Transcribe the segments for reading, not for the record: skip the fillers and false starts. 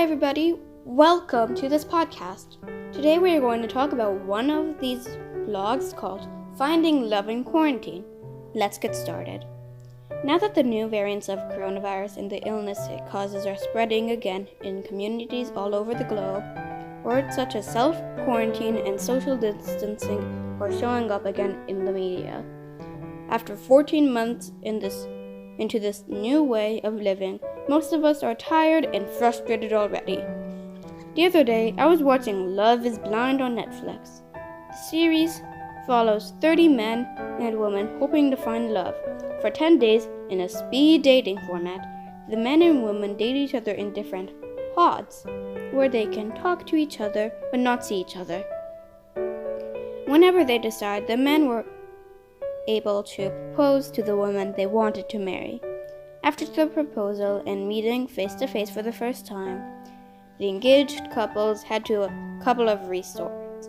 everybody, welcome to this podcast. Today we are going to talk about one of these vlogs called Finding Love in Quarantine. Let's get started. Now that the new variants of coronavirus and the illness it causes are spreading again in communities all over the globe, words such as self-quarantine and social distancing are showing up again in the media. After 14 months into this new way of living, most of us are tired and frustrated already. The other day, I was watching Love is Blind on Netflix. The series follows 30 men and women hoping to find love. For 10 days, in a speed dating format, the men and women date each other in different pods, where they can talk to each other but not see each other. Whenever they decide, the men were able to propose to the woman they wanted to marry. After the proposal and meeting face-to-face for the first time, the engaged couples head to a couple of resorts.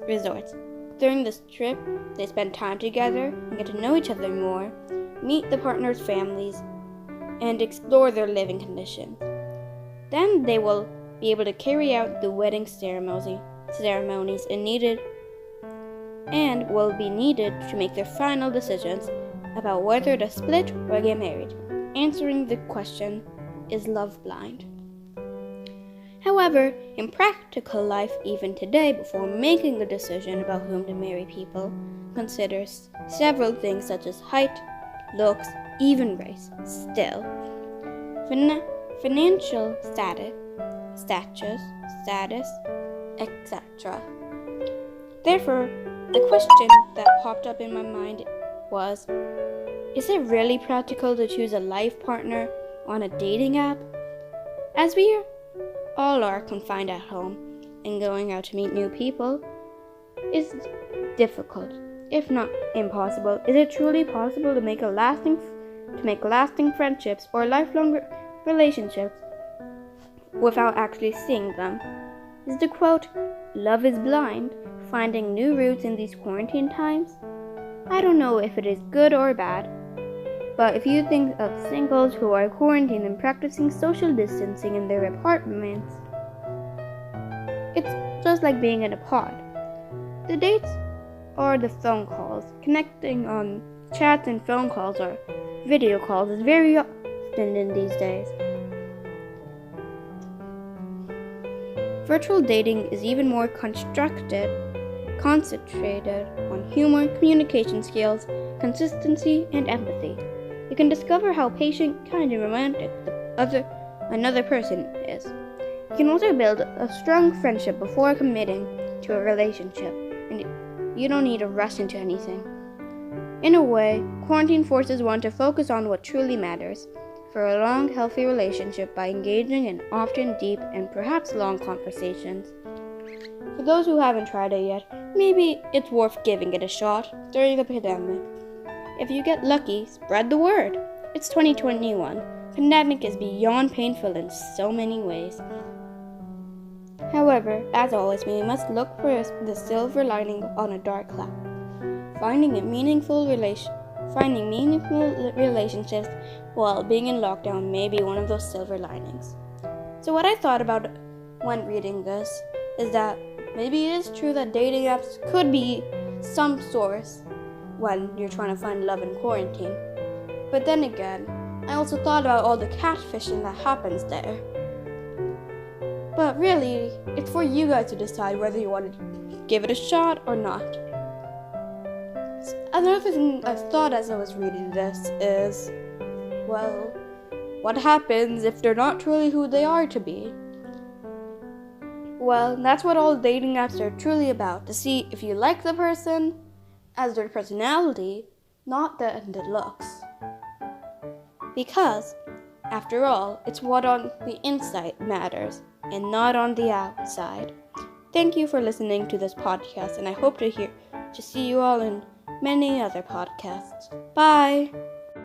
During this trip, they spend time together and get to know each other more, meet the partners' families, and explore their living conditions. Then they will be able to carry out the wedding ceremonies and will be needed to make their final decisions about whether to split or get married. Answering the question, is love blind? However, in practical life, even today, before making a decision about whom to marry, people consider several things such as height, looks, even race. Still, financial status, etc. Therefore, the question that popped up in my mind was, is it really practical to choose a life partner on a dating app? As we all are confined at home and going out to meet new people is difficult, if not impossible. Is it truly possible to make lasting friendships or lifelong relationships without actually seeing them? Is the quote, "Love is blind," finding new routes in these quarantine times? I don't know if it is good or bad. But if you think of singles who are quarantined and practicing social distancing in their apartments, it's just like being in a pod. The dates or the phone calls, connecting on chats and phone calls or video calls is very often in these days. Virtual dating is even more concentrated on humor, communication skills, consistency, and empathy. You can discover how patient, kind, and romantic another person is. You can also build a strong friendship before committing to a relationship, and you don't need to rush into anything. In a way, quarantine forces one to focus on what truly matters for a long, healthy relationship by engaging in often deep and perhaps long conversations. For those who haven't tried it yet, maybe it's worth giving it a shot during the pandemic. If you get lucky, spread the word. It's 2021. Pandemic is beyond painful in so many ways. However, as always, we must look for the silver lining on a dark cloud. Finding meaningful relationships while being in lockdown may be one of those silver linings. So what I thought about when reading this is that maybe it is true that dating apps could be some source when you're trying to find love in quarantine. But then again, I also thought about all the catfishing that happens there. But really, it's for you guys to decide whether you want to give it a shot or not. Another thing I thought as I was reading this is, well, what happens if they're not truly who they are to be? Well, that's what all dating apps are truly about, to see if you like the person as their personality, not the looks. Because, after all, it's what on the inside matters, and not on the outside. Thank you for listening to this podcast, and I hope to see you all in many other podcasts. Bye!